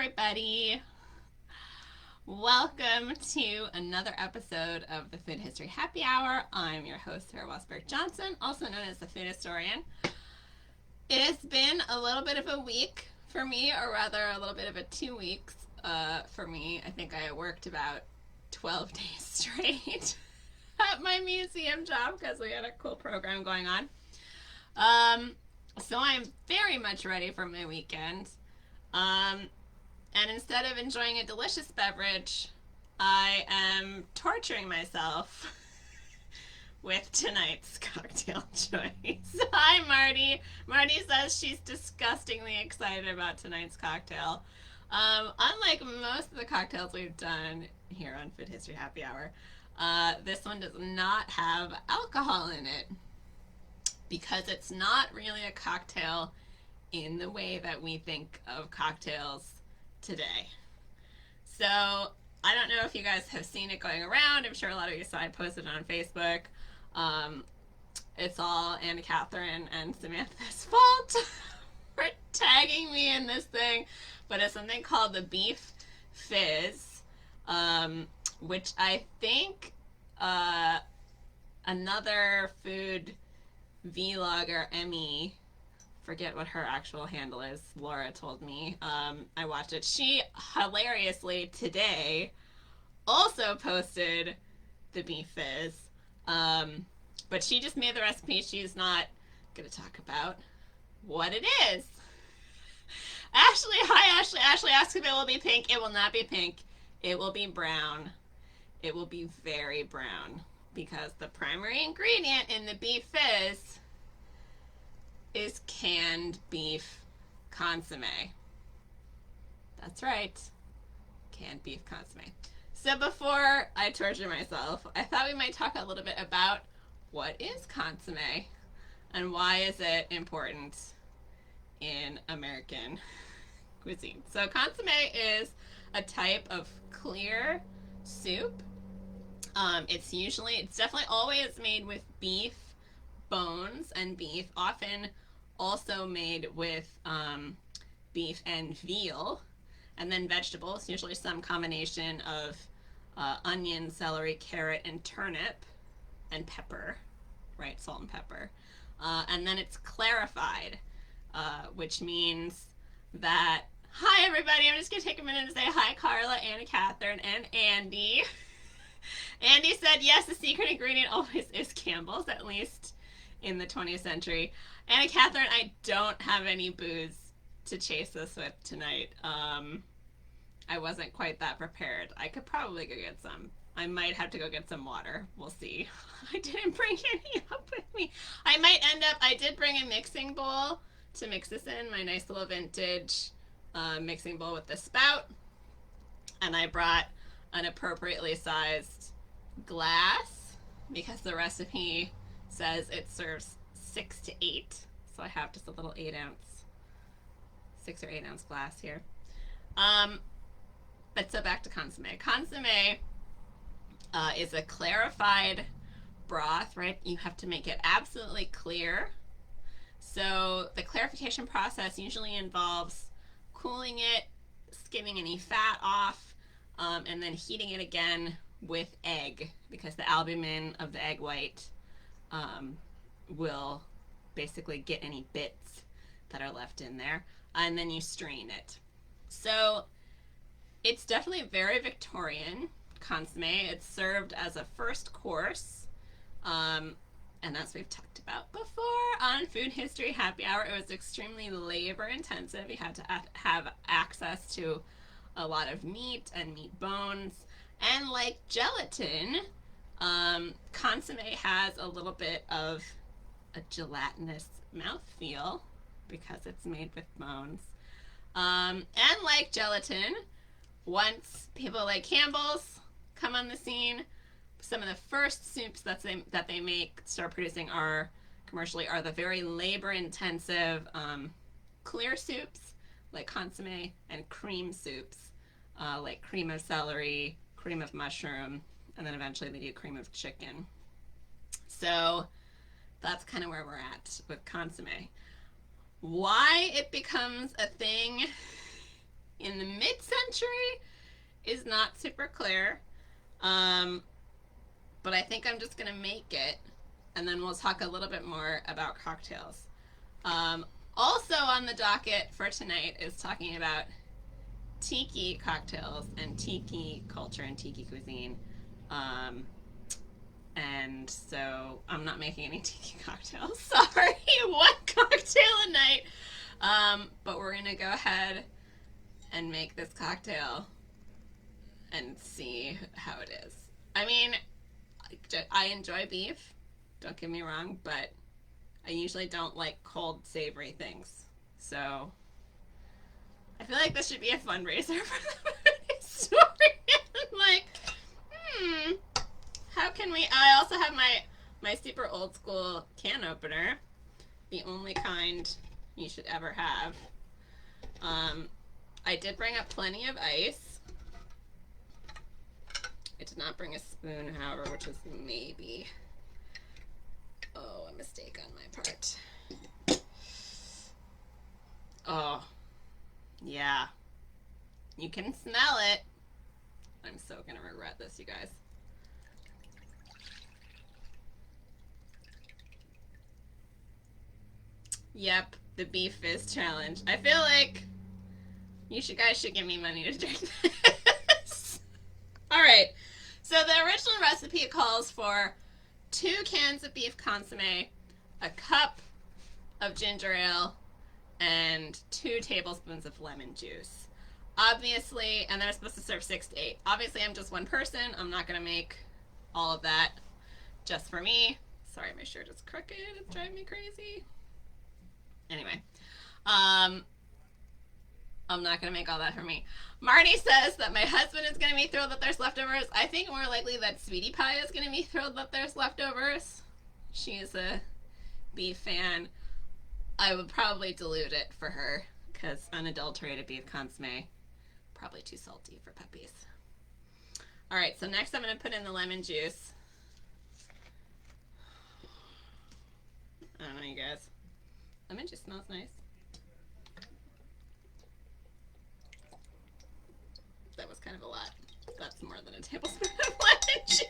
everybody. Welcome to another episode of the Food History Happy Hour. I'm your host, Sarah Wasberg Johnson, also known as the Food Historian. It has been a little bit of a week for me, or rather a little bit of a 2 weeks for me. I think I worked about 12 days straight at my museum job because we had a cool program going on. So I'm very much ready for my weekend. And instead of enjoying a delicious beverage, I am torturing myself with tonight's cocktail choice. Hi, Marty. Marty says she's disgustingly excited about tonight's cocktail. Unlike most of the cocktails we've done here on Food History Happy Hour, this one does not have alcohol in it because it's not really a cocktail in the way that we think of cocktails today. So I don't know if you guys have seen it going around. I'm sure a lot of you saw it posted on Facebook. It's all Anna Catherine and Samantha's fault for tagging me in this thing, but it's something called the Beef Fizz, which I think another food vlogger, Emmy, forget what her actual handle is, Laura told me. I watched it. She hilariously today also posted the Beef Fizz, but she just made the recipe. She's not going to talk about what it is. Ashley, hi Ashley. Ashley asks if it will be pink. It will not be pink. It will be brown. It will be very brown because the primary ingredient in the Beef Fizz is canned beef consomme. That's right. Canned beef consomme. So before I torture myself, I thought we might talk a little bit about what is consomme and why is it important in American cuisine. So consomme is a type of clear soup. It's definitely always made with beef bones and beef, often also made with beef and veal, and then vegetables, usually some combination of onion, celery, carrot, and turnip, and pepper, right, salt and pepper. And then it's clarified, which means that, hi everybody, I'm just going to take a minute to say hi Carla, Anna Catherine, and Andy. Andy said, yes, the secret ingredient always is Campbell's, at least in the 20th century. Anna Catherine, I don't have any booze to chase this with tonight. I wasn't quite that prepared. I could probably go get some. I might have to go get some water. We'll see. I didn't bring any up with me. I did bring a mixing bowl to mix this in, my nice little vintage mixing bowl with the spout. And I brought an appropriately sized glass because the recipe says it serves 6 to 8, so I have just a little 6 or 8 ounce glass here. But so back to consomme. Consomme is a clarified broth, right? You have to make it absolutely clear. So the clarification process usually involves cooling it, skimming any fat off, and then heating it again with egg because the albumin of the egg white will basically get any bits that are left in there, and then you strain it. So it's definitely very Victorian consomme. It's served as a first course, and as we've talked about before on Food History Happy Hour, it was extremely labor intensive. You had to have access to a lot of meat and meat bones, and like gelatin, consomme has a little bit of a gelatinous mouthfeel because it's made with bones. And like gelatin, once people like Campbell's come on the scene, some of the first soups that they make, start producing commercially are the very labor-intensive clear soups like consomme, and cream soups like cream of celery, cream of mushroom, and then eventually they do cream of chicken. So that's kind of where we're at with consomme. Why it becomes a thing in the mid-century is not super clear. But I think I'm just going to make it, and then we'll talk a little bit more about cocktails. Also on the docket for tonight is talking about tiki cocktails and tiki culture and tiki cuisine. And so I'm not making any tiki cocktails. Sorry, one cocktail a night. But we're going to go ahead and make this cocktail and see how it is. I mean, I enjoy beef, don't get me wrong, but I usually don't like cold, savory things. So I feel like this should be a fundraiser for the food historian. Like, how can we... I also have my super old school can opener, the only kind you should ever have. I did bring up plenty of ice. I did not bring a spoon, however, which was maybe a mistake on my part. Oh, yeah. You can smell it. I'm so gonna regret this, you guys. Yep, the Beef Fizz challenge. I feel like you guys should give me money to drink this. Alright, so the original recipe calls for 2 cans of beef consomme, a cup of ginger ale, and 2 tablespoons of lemon juice. Obviously, and they're supposed to serve 6 to 8. Obviously, I'm just one person. I'm not going to make all of that just for me. Sorry, my shirt is crooked. It's driving me crazy. Anyway, I'm not going to make all that for me. Marty says that my husband is going to be thrilled that there's leftovers. I think more likely that Sweetie Pie is going to be thrilled that there's leftovers. She is a beef fan. I would probably dilute it for her because unadulterated beef consomme, probably too salty for puppies. All right, so next I'm going to put in the lemon juice. I don't know, you guys. Lemon juice smells nice. That was kind of a lot. That's more than a tablespoon of lemon juice.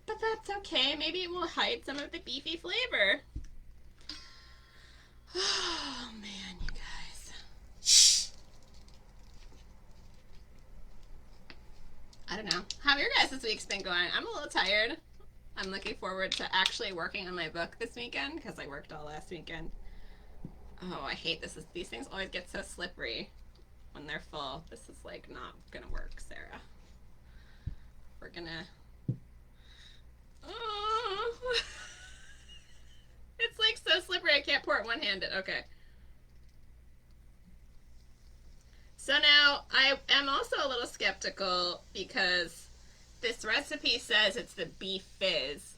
But that's okay. Maybe it will hide some of the beefy flavor. Oh, man, you guys. I don't know. How have your guys' week's been going? I'm a little tired. I'm looking forward to actually working on my book this weekend because I worked all last weekend. Oh, I hate this. These things always get so slippery when they're full. This is like not gonna work, Sarah. We're gonna... Oh. It's like so slippery I can't pour it one-handed. Okay. So now I am also a little skeptical because this recipe says it's the beef fizz,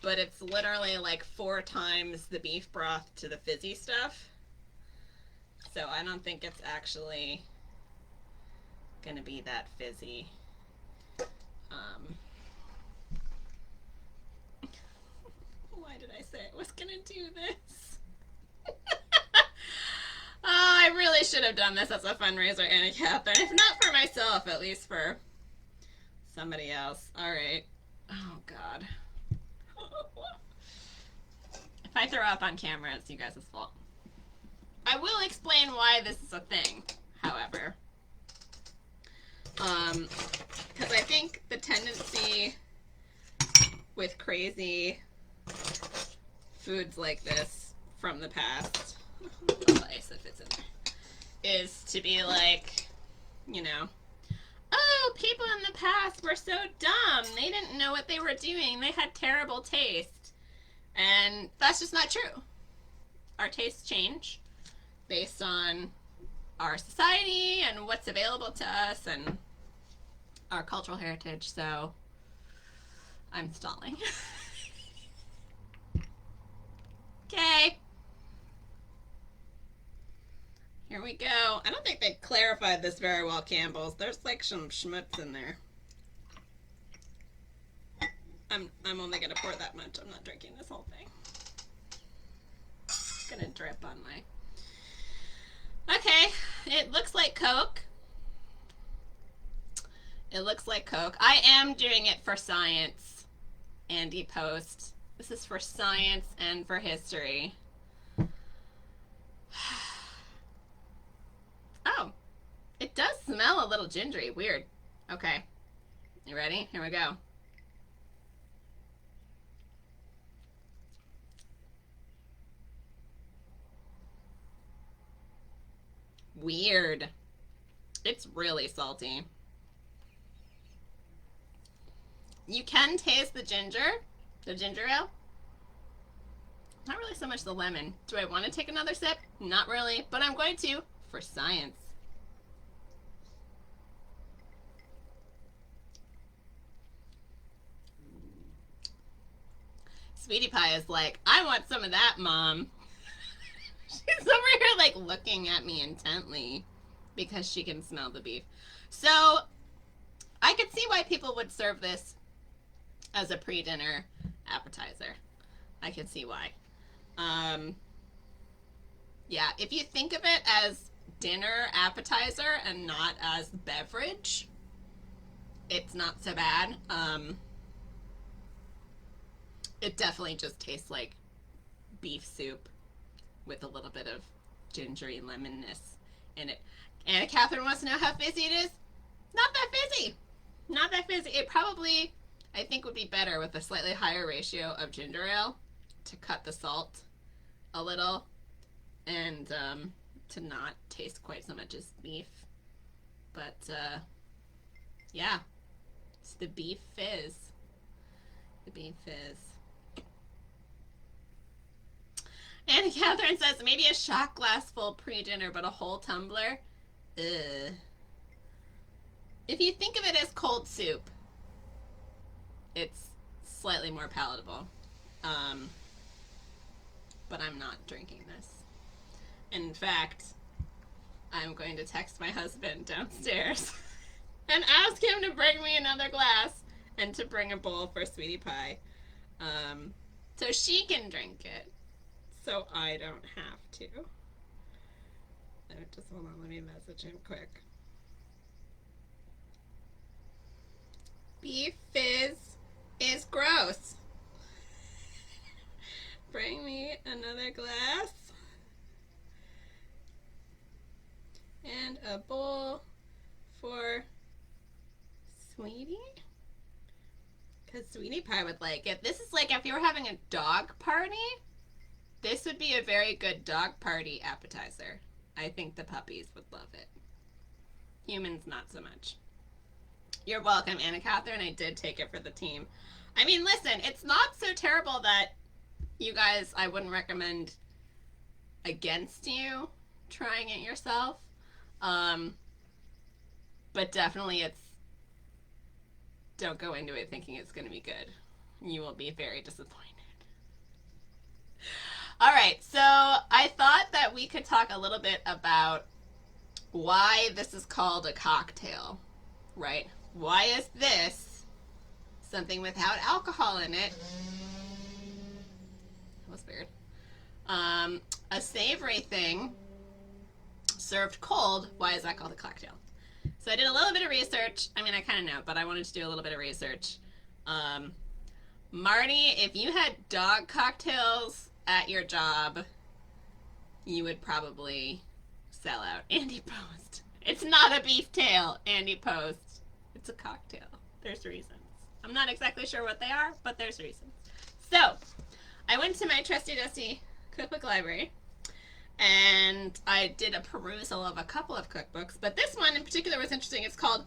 but it's literally like 4 times the beef broth to the fizzy stuff. So I don't think it's actually gonna be that fizzy. Why did I say I was gonna do this? Oh, I really should have done this as a fundraiser, Anna Catherine. If not for myself, at least for somebody else. All right. Oh, God. If I throw up on camera, it's you guys' fault. I will explain why this is a thing, however. Because I think the tendency with crazy foods like this from the past, ice if it's in there, is to be like, you know, oh, people in the past were so dumb. They didn't know what they were doing. They had terrible taste. And that's just not true. Our tastes change based on our society and what's available to us and our cultural heritage. So I'm stalling. Okay. Here we go. I don't think they clarified this very well, Campbell's. There's like some schmutz in there. I'm only gonna pour that much. I'm not drinking this whole thing. It's gonna drip on my... Okay, It looks like Coke. It looks like Coke. I am doing it for science, Andy Post. This is for science and for history. Oh, it does smell a little gingery. Weird. Okay. You ready? Here we go. Weird. It's really salty. You can taste the ginger ale. Not really so much the lemon. Do I want to take another sip? Not really, but I'm going to for science. Sweetie Pie is like, I want some of that, Mom. She's over here like looking at me intently because she can smell the beef. So I could see why people would serve this as a pre-dinner appetizer. I could see why. Yeah, if you think of it as dinner appetizer and not as beverage, it's not so bad. It definitely just tastes like beef soup with a little bit of gingery lemonness in it. Anna Catherine wants to know how fizzy it is. Not that fizzy. Not that fizzy. It probably, I think, would be better with a slightly higher ratio of ginger ale to cut the salt a little and to not taste quite so much as beef. But yeah, it's the beef fizz. The beef fizz. Anna Catherine says maybe a shot glass full pre-dinner, but a whole tumbler. Ugh. If you think of it as cold soup, it's slightly more palatable. But I'm not drinking this. In fact, I'm going to text my husband downstairs and ask him to bring me another glass and to bring a bowl for Sweetie Pie, so she can drink it, so I don't have to. Just hold on, let me message him quick. Beef fizz is gross. Bring me another glass and a bowl for Sweetie, because Sweetie Pie would like it. This is like if you were having a dog party, this would be a very good dog party appetizer. I think the puppies would love it. Humans, not so much. You're welcome, Anna Catherine. I did take it for the team. I mean, listen, it's not so terrible that you guys, I wouldn't recommend against you trying it yourself. But definitely don't go into it thinking it's going to be good. You will be very disappointed. All right, so I thought that we could talk a little bit about why this is called a cocktail, right? Why is this something without alcohol in it? That was weird. A savory thing served cold. Why is that called a cocktail? So I did a little bit of research. I mean, I kind of know, but I wanted to do a little bit of research. Marty, if you had dog cocktails at your job, you would probably sell out. Andy Post. It's not a beef tail, Andy Post. It's a cocktail. There's reasons. I'm not exactly sure what they are, but there's reasons. So, I went to my trusty dusty cookbook library, and I did a perusal of a couple of cookbooks, but this one in particular was interesting. It's called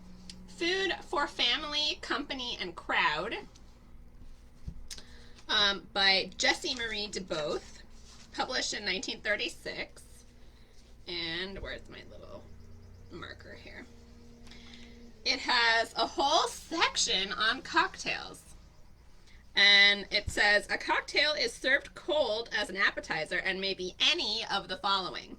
Food for Family, Company, and Crowd, by Jessie Marie DeBoth, published in 1936. And where's my little marker here? It has a whole section on cocktails. And it says, a cocktail is served cold as an appetizer and may be any of the following.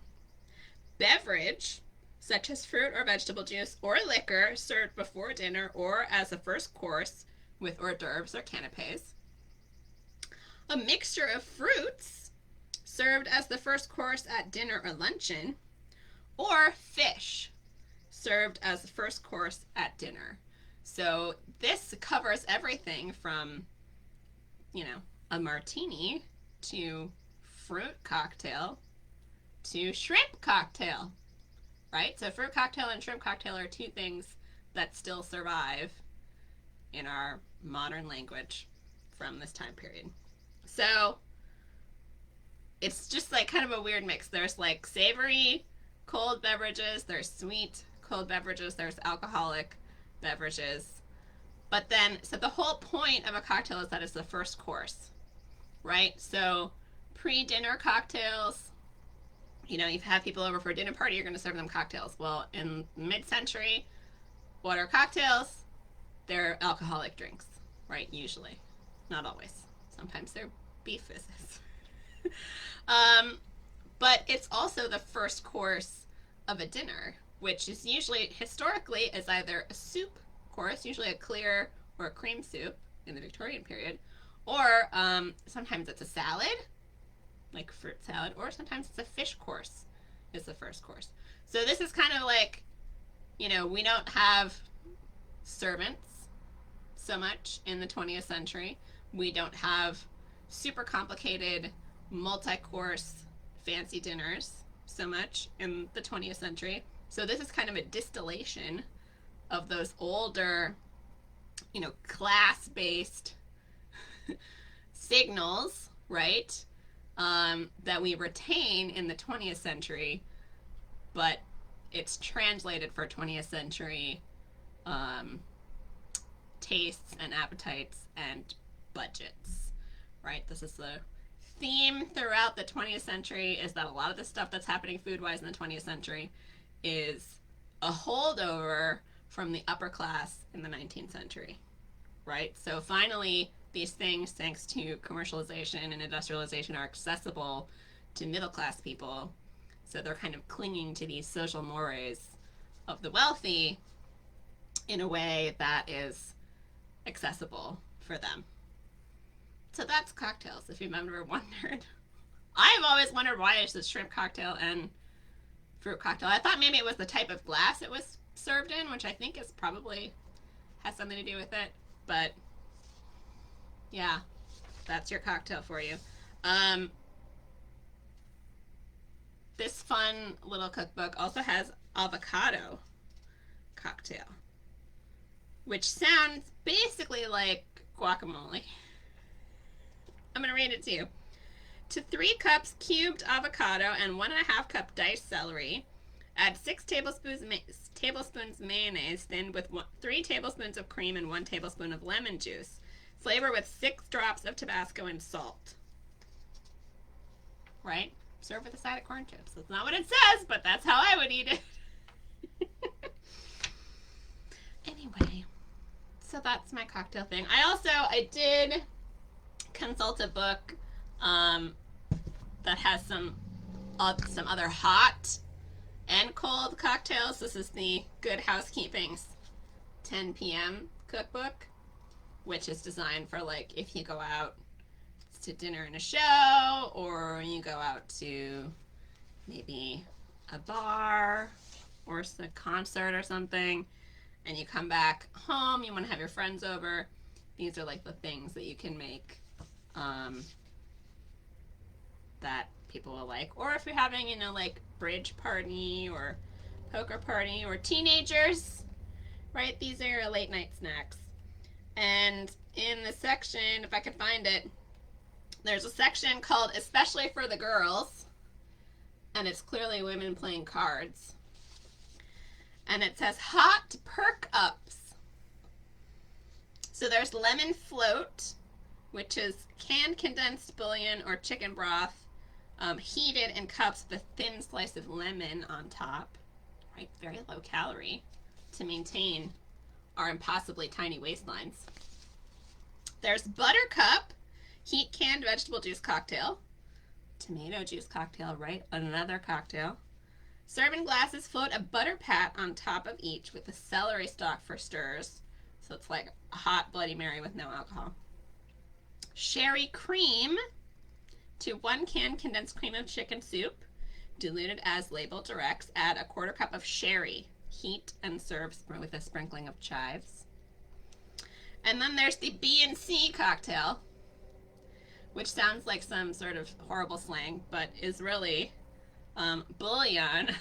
Beverage, such as fruit or vegetable juice or liquor, served before dinner or as a first course with hors d'oeuvres or canapes. A mixture of fruits, served as the first course at dinner or luncheon. or fish served as the first course at dinner. So this covers everything from, a martini to fruit cocktail to shrimp cocktail, right? So fruit cocktail and shrimp cocktail are two things that still survive in our modern language from this time period. So it's just like kind of a weird mix. There's like savory cold beverages, there's sweet cold beverages, there's alcoholic beverages. But then, so the whole point of a cocktail is that it's the first course, right? So pre-dinner cocktails, you've had people over for a dinner party, you're going to serve them cocktails. Well, in mid-century, what are cocktails? They're alcoholic drinks, right? Usually. Not always. Sometimes they're beef fizzes. But it's also the first course of a dinner, which is usually, historically, is either a soup course, usually a clear or a cream soup in the Victorian period, or sometimes it's a salad, like fruit salad, or sometimes it's a fish course is the first course. So this is kind of like, we don't have servants so much in the 20th century. We don't have super complicated multi-course fancy dinners so much in the 20th century. So this is kind of a distillation of those older, class-based signals, right, that we retain in the 20th century, but it's translated for 20th century tastes and appetites and budgets, right? This is the theme throughout the 20th century, is that a lot of the stuff that's happening food-wise in the 20th century is a holdover from the upper class in the 19th century, right? So finally, these things, thanks to commercialization and industrialization, are accessible to middle-class people. So they're kind of clinging to these social mores of the wealthy in a way that is accessible for them. So that's cocktails, if you've ever wondered. I've always wondered why it's a shrimp cocktail and fruit cocktail. I thought maybe it was the type of glass it was served in, which I think is probably has something to do with it. But yeah, that's your cocktail for you. This fun little cookbook also has avocado cocktail, which sounds basically like guacamole. I'm going to read it to you. To 3 cups cubed avocado and 1.5 cup diced celery, add 6 tablespoons mayonnaise thinned with 3 tablespoons of cream and 1 tablespoon of lemon juice. Flavor with 6 drops of Tabasco and salt. Right? Serve with a side of corn chips. That's not what it says, but that's how I would eat it. Anyway, so that's my cocktail thing. I did consult a book that has some other hot and cold cocktails. This is the Good Housekeeping's 10 p.m. cookbook, which is designed for like if you go out to dinner and a show, or you go out to maybe a bar or a concert or something, and you come back home, you want to have your friends over. These are like the things that you can make that people will like. Or if you're having, like bridge party or poker party or teenagers, right? These are your late night snacks. And in the section, if I could find it, there's a section called Especially for the Girls, and it's clearly women playing cards. And it says hot perk ups. So there's lemon float, which is canned condensed bouillon or chicken broth, heated in cups with a thin slice of lemon on top, right? Very low calorie to maintain our impossibly tiny waistlines. There's buttercup, heat canned vegetable juice cocktail, tomato juice cocktail, right? Another cocktail. Serving glasses float a butter pat on top of each with the celery stalk for stirs. So it's like a hot Bloody Mary with no alcohol. Sherry cream to 1 can condensed cream of chicken soup. Diluted as label directs, add a 1/4 cup of sherry. Heat and serve with a sprinkling of chives. And then there's the B&C cocktail, which sounds like some sort of horrible slang, but is really bouillon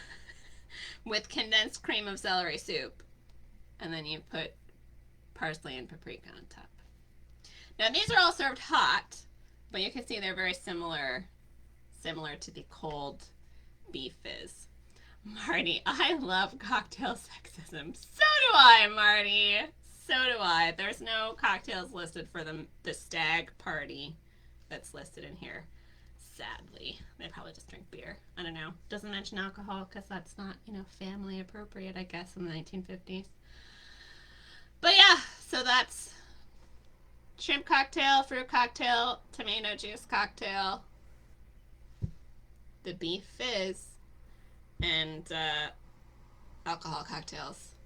with condensed cream of celery soup. And then you put parsley and paprika on top. Now these are all served hot, but you can see they're very similar to the cold beef fizz. Marty, I love cocktail sexism. So do I, Marty. So do I. There's no cocktails listed for the stag party that's listed in here. Sadly. They probably just drink beer. I don't know. Doesn't mention alcohol because that's not, family appropriate, I guess, in the 1950s. But yeah, so that's shrimp cocktail, fruit cocktail, tomato juice cocktail, the beef fizz, and alcohol cocktails.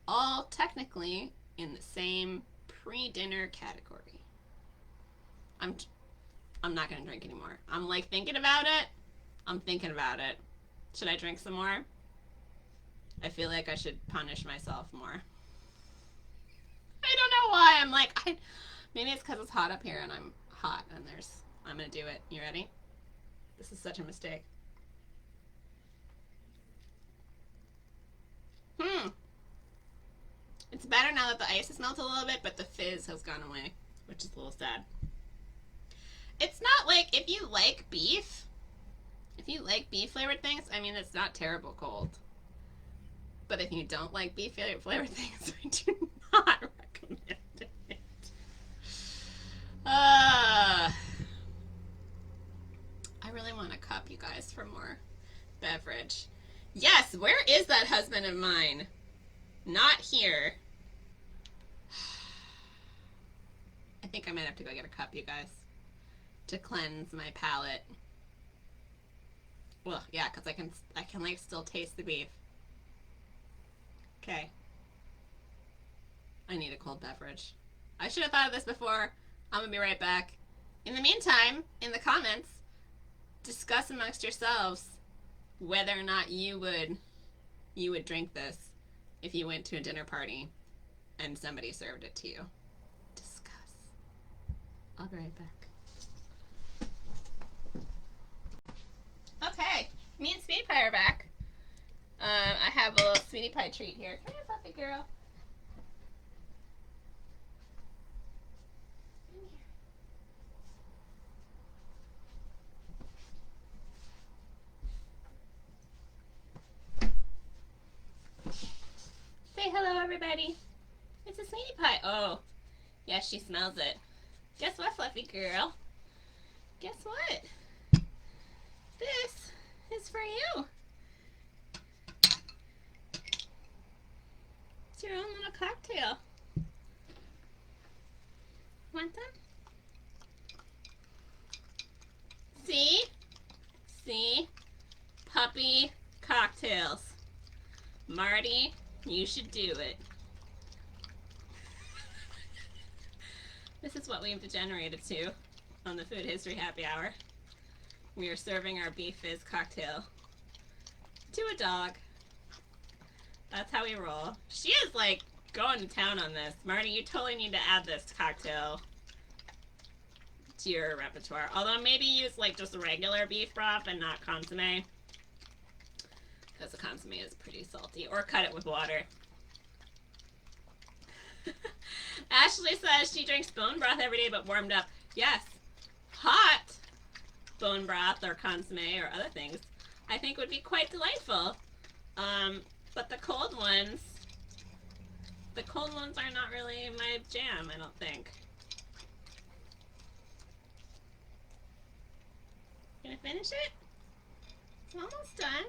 All technically in the same pre-dinner category. I'm not gonna drink anymore. I'm like thinking about it. I'm thinking about it. Should I drink some more? I feel like I should punish myself more. I don't know why. I'm like, maybe it's because it's hot up here and I'm hot and I'm gonna do it. You ready? This is such a mistake. It's better now that the ice has melted a little bit, but the fizz has gone away, which is a little sad. It's not like, if you like beef flavored things, I mean, it's not terrible cold. But if you don't like beef flavored things, I do not recommend it. I really want a cup, you guys, for more beverage. Yes, where is that husband of mine? Not here. I think I might have to go get a cup, you guys, to cleanse my palate. Well, yeah, because I can like still taste the beef. Okay. I need a cold beverage. I should have thought of this before. I'm gonna be right back. In the meantime, in the comments, discuss amongst yourselves whether or not you would drink this if you went to a dinner party and somebody served it to you. Discuss. I'll be right back. Okay, me and Sweetie Pie are back. I have a little Sweetie Pie treat here. Come here, puppy girl. Say hello, everybody. It's a Sweetie Pie. Oh, yes, she smells it. Guess what, Fluffy girl? Guess what? This is for you. It's your own little cocktail. Want them? See? See? Puppy cocktails. Marty, you should do it. This is what we've degenerated to on the Food History Happy Hour. We are serving our beef fizz cocktail to a dog. That's how we roll. She is like going to town on this. Marty, you totally need to add this cocktail to your repertoire. Although maybe use like just regular beef broth and not consomme, because the consomme is pretty salty. Or cut it with water. Ashley says she drinks bone broth every day but warmed up. Yes, hot bone broth or consomme or other things I think would be quite delightful. But the cold ones are not really my jam, I don't think. Gonna finish it? It's almost done.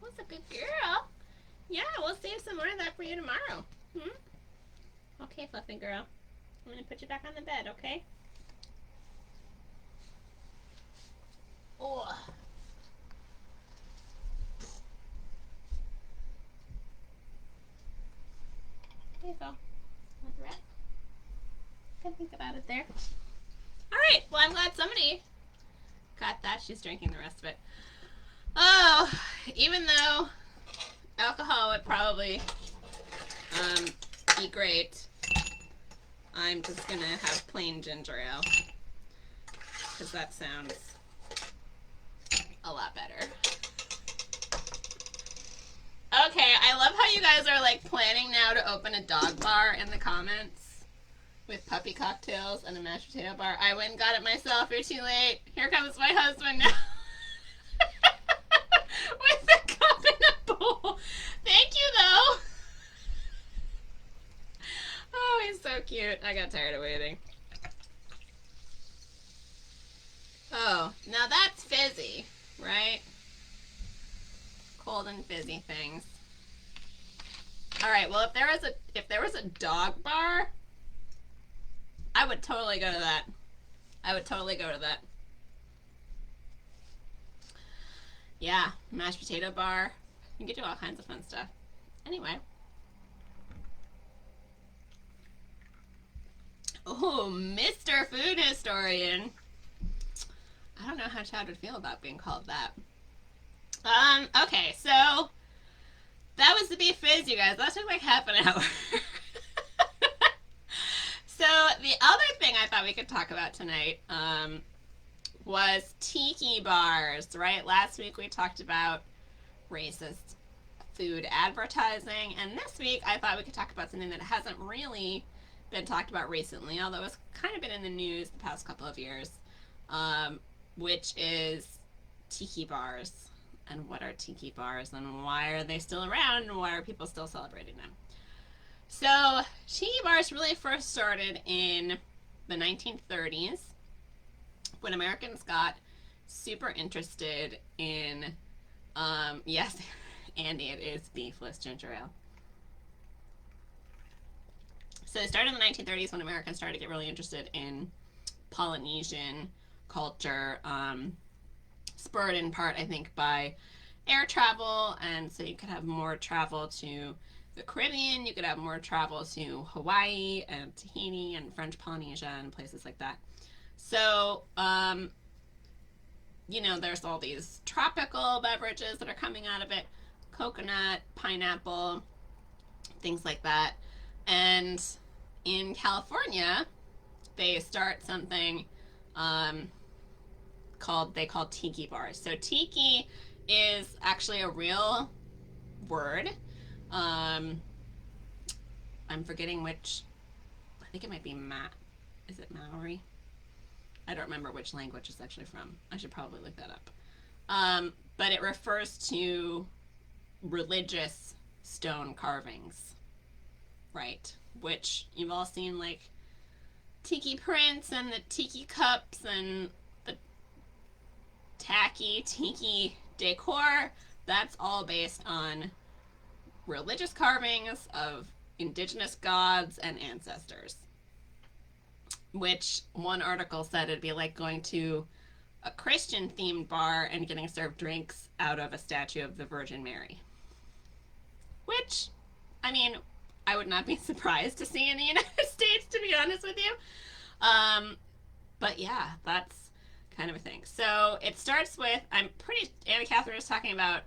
What's a good girl? Yeah, we'll save some more of that for you tomorrow. Okay, Fluffy girl. I'm gonna put you back on the bed, okay? Oh. There you go. Want the rest? Can think about it there. Alright, well I'm glad somebody Got that. She's drinking the rest of it. Oh, even though alcohol would probably be great, I'm just gonna have plain ginger ale because that sounds a lot better. Okay, I love how you guys are like planning now to open a dog bar in the comments with puppy cocktails and a mashed potato bar. I went and got it myself. You're too late. Here comes my husband now. With a cup and a bowl. Thank you, though. Oh, he's so cute. I got tired of waiting. Oh, now that's fizzy, right? Cold and fizzy things. All right. Well, if there was a dog bar, I would totally go to that. I would totally go to that. Yeah, mashed potato bar. You can do all kinds of fun stuff. Anyway. Oh, Mr. Food Historian. I don't know how Chad would feel about being called that. Okay, so that was the beef fizz, you guys. That took like half an hour. So the other thing I thought we could talk about tonight was tiki bars, right? Last week we talked about racist food advertising, and this week I thought we could talk about something that hasn't really been talked about recently, although it's kind of been in the news the past couple of years, which is tiki bars. And what are tiki bars, and why are they still around, and why are people still celebrating them? So tiki bars really first started in the 1930s when Americans got super interested in, yes, Andy, it is beefless ginger ale. So it started in the 1930s when Americans started to get really interested in Polynesian culture, spurred in part, I think, by air travel, and so you could have more travel to the Caribbean, you could have more travel to Hawaii and Tahiti and French Polynesia and places like that. So, you know, there's all these tropical beverages that are coming out of it, coconut, pineapple, things like that. And in California, they start something called tiki bars. So tiki is actually a real word. I'm forgetting which. I think it might be Is it Maori? I don't remember which language it's actually from. I should probably look that up. But it refers to religious stone carvings, right? Which you've all seen, like tiki prints and the tiki cups and the tacky tiki decor. That's all based on religious carvings of indigenous gods and ancestors. Which one article said it'd be like going to a Christian themed bar and getting served drinks out of a statue of the Virgin Mary. Which, I mean, I would not be surprised to see in the United States, to be honest with you. But yeah, that's kind of a thing. So it starts with, Anna Catherine was talking about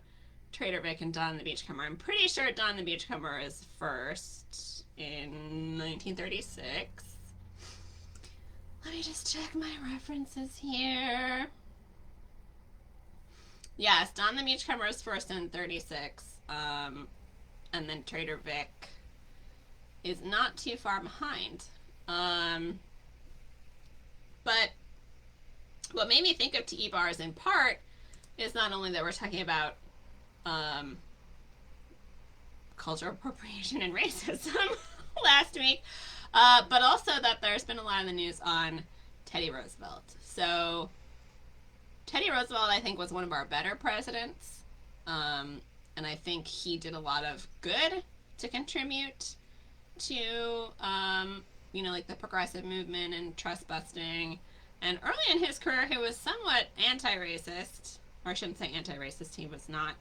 Trader Vic and Don the Beachcomber. I'm pretty sure Don the Beachcomber is first in 1936. Let me just check my references here. Yes, Don the Beachcomber is first in 36. And then Trader Vic is not too far behind. But what made me think of tiki bars in part is not only that we're talking about cultural appropriation and racism last week, but also that there's been a lot in the news on Teddy Roosevelt. So Teddy Roosevelt, I think, was one of our better presidents, and I think he did a lot of good to contribute to, like the progressive movement and trust busting. And early in his career, he was somewhat anti-racist, or I shouldn't say anti-racist, he was not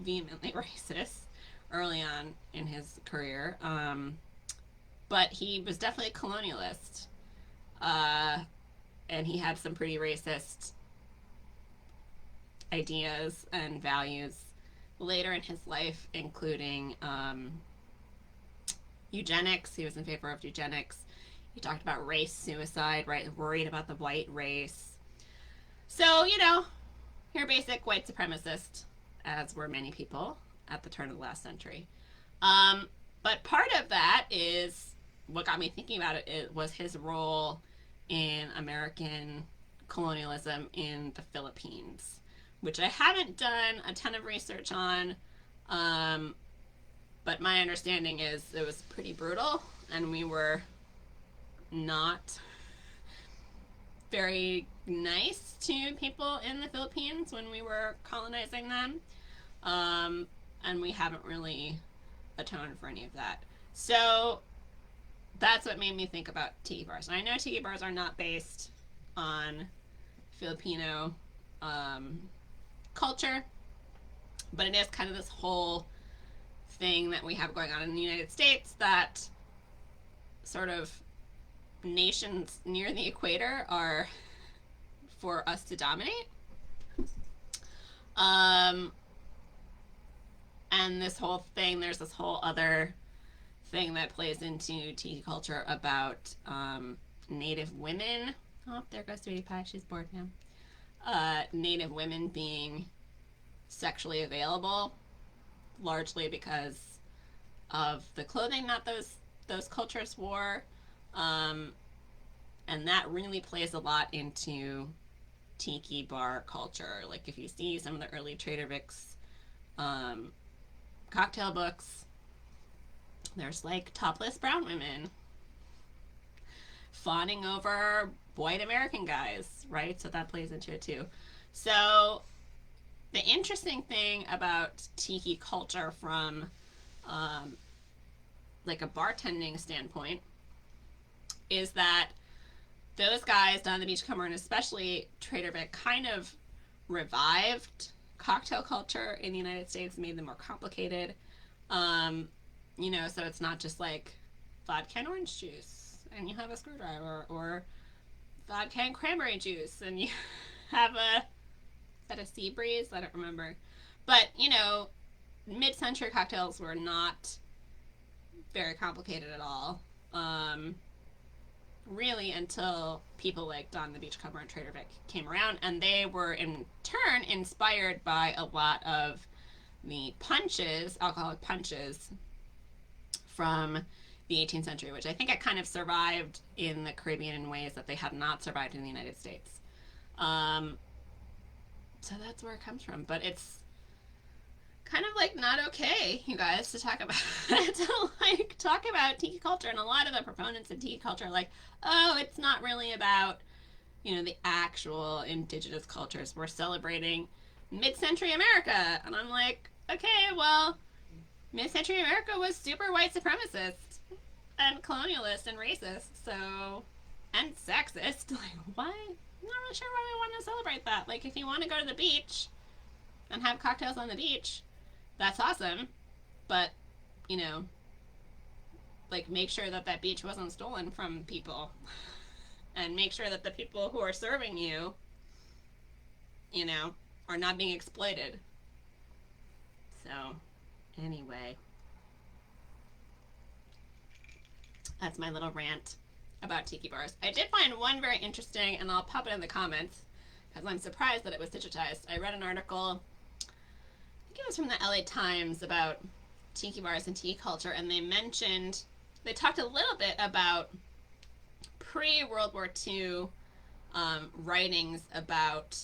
vehemently racist early on in his career, but he was definitely a colonialist, and he had some pretty racist ideas and values later in his life, including eugenics. He was in favor of eugenics. He talked about race suicide, right? Worried about the white race. So, you're a basic white supremacist, as were many people at the turn of the last century. But part of that is what got me thinking about it was his role in American colonialism in the Philippines, which I haven't done a ton of research on. But my understanding is it was pretty brutal, and we were not very nice to people in the Philippines when we were colonizing them. And we haven't really atoned for any of that. So that's what made me think about tiki bars. And I know tiki bars are not based on Filipino culture, but it is kind of this whole thing that we have going on in the United States that sort of nations near the equator are for us to dominate. And this whole thing, there's this whole other thing that plays into tiki culture about Native women. Oh, there goes Sweetie Pie. She's bored now. Native women being sexually available, largely because of the clothing that those cultures wore. And that really plays a lot into tiki bar culture. Like if you see some of the early Trader Vic's cocktail books, there's like topless brown women fawning over white American guys, right? So that plays into it too. So the interesting thing about tiki culture from like a bartending standpoint is that those guys down the beachcomber, and especially Trader Vic, kind of revived cocktail culture in the United States, made them more complicated. So it's not just like vodka and orange juice and you have a screwdriver, or vodka and cranberry juice and you have a sea breeze? I don't remember. But, mid-century cocktails were not very complicated at all. Really until people like Don the Beachcomber and Trader Vic came around, and they were in turn inspired by a lot of the punches, alcoholic punches from the 18th century, which I think it kind of survived in the Caribbean in ways that they have not survived in the United States. So that's where it comes from. But it's kind of like not okay, you guys, to talk about tiki culture. And a lot of the proponents of tiki culture are like, oh, it's not really about, the actual indigenous cultures. We're celebrating mid-century America. And I'm like, okay, well, mid-century America was super white supremacist and colonialist and racist, and sexist. Like, why? I'm not really sure why we want to celebrate that. Like, if you want to go to the beach and have cocktails on the beach, that's awesome. But, make sure that beach wasn't stolen from people. And make sure that the people who are serving you, are not being exploited. So, anyway. That's my little rant about tiki bars. I did find one very interesting, and I'll pop it in the comments, because I'm surprised that it was digitized. I read an article, I think it was from the LA Times, about tiki bars and tiki culture, and they talked a little bit about pre-World War II writings about,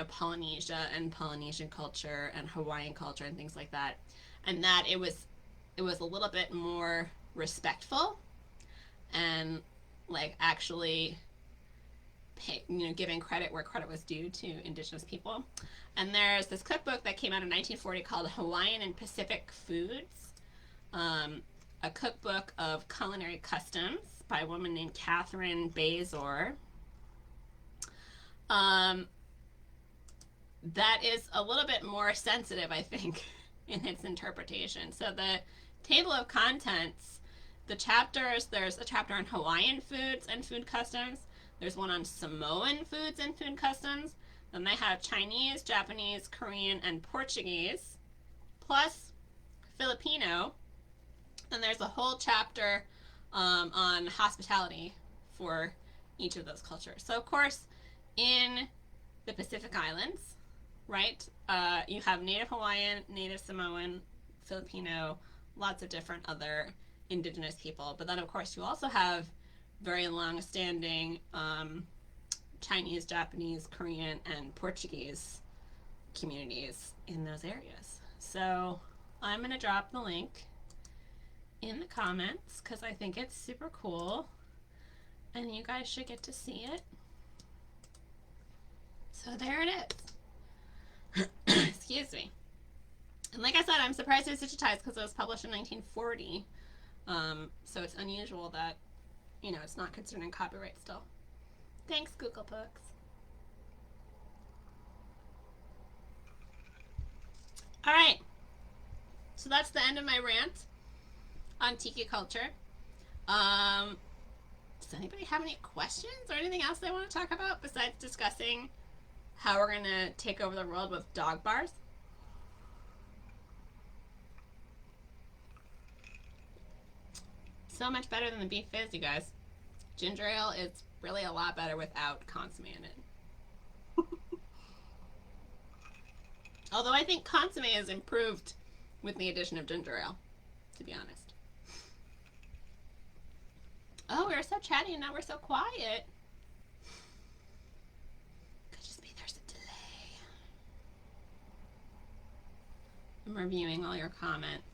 Polynesia and Polynesian culture and Hawaiian culture and things like that, and that it was a little bit more respectful and actually giving credit where credit was due to Indigenous people. And there's this cookbook that came out in 1940 called Hawaiian and Pacific Foods, a cookbook of culinary customs by a woman named Catherine Bazor. That is a little bit more sensitive, I think, in its interpretation. So the table of contents, there's a chapter on Hawaiian foods and food customs. There's one on Samoan foods and food customs. Then they have Chinese, Japanese, Korean, and Portuguese, plus Filipino. And there's a whole chapter on hospitality for each of those cultures. So, of course, in the Pacific Islands, right, you have Native Hawaiian, Native Samoan, Filipino, lots of different other indigenous people. But then, of course, you also have very long-standing Chinese, Japanese, Korean, and Portuguese communities in those areas. So I'm going to drop the link in the comments because I think it's super cool and you guys should get to see it. So there it is. Excuse me. And like I said, I'm surprised it was digitized because it was published in 1940. So it's unusual that, you know, it's not considered copyright still. Thanks, Google Books. All right. So that's the end of my rant on tiki culture. Does anybody have any questions or anything else they want to talk about besides discussing how we're going to take over the world with dog bars? So much better than the beef fizz, you guys. Ginger ale is really a lot better without consomme in it. Although I think consomme is improved with the addition of ginger ale, to be honest. Oh, we were so chatty and now we're so quiet. Could just be there's a delay. I'm reviewing all your comments.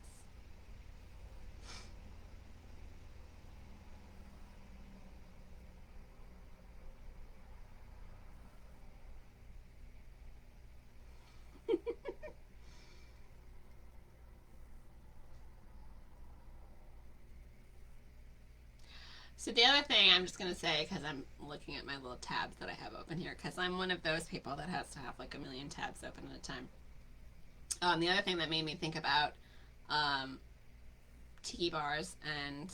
So the other thing I'm just going to say, because I'm looking at my little tabs that I have open here, because I'm one of those people that has to have like a million tabs open at a time. The other thing that made me think about tiki bars and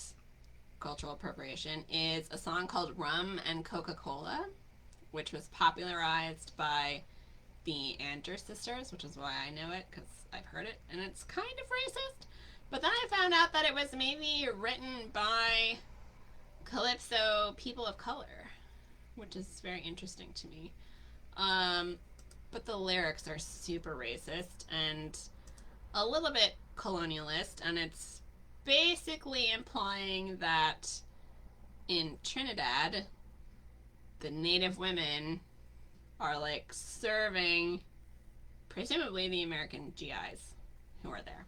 cultural appropriation is a song called Rum and Coca-Cola, which was popularized by the Andrews sisters, which is why I know it, because I've heard it, and it's kind of racist. But then I found out that it was maybe written by Calypso people of color, which is very interesting to me. But the lyrics are super racist and a little bit colonialist, and it's basically implying that in Trinidad, the native women are like serving presumably the American GIs who are there,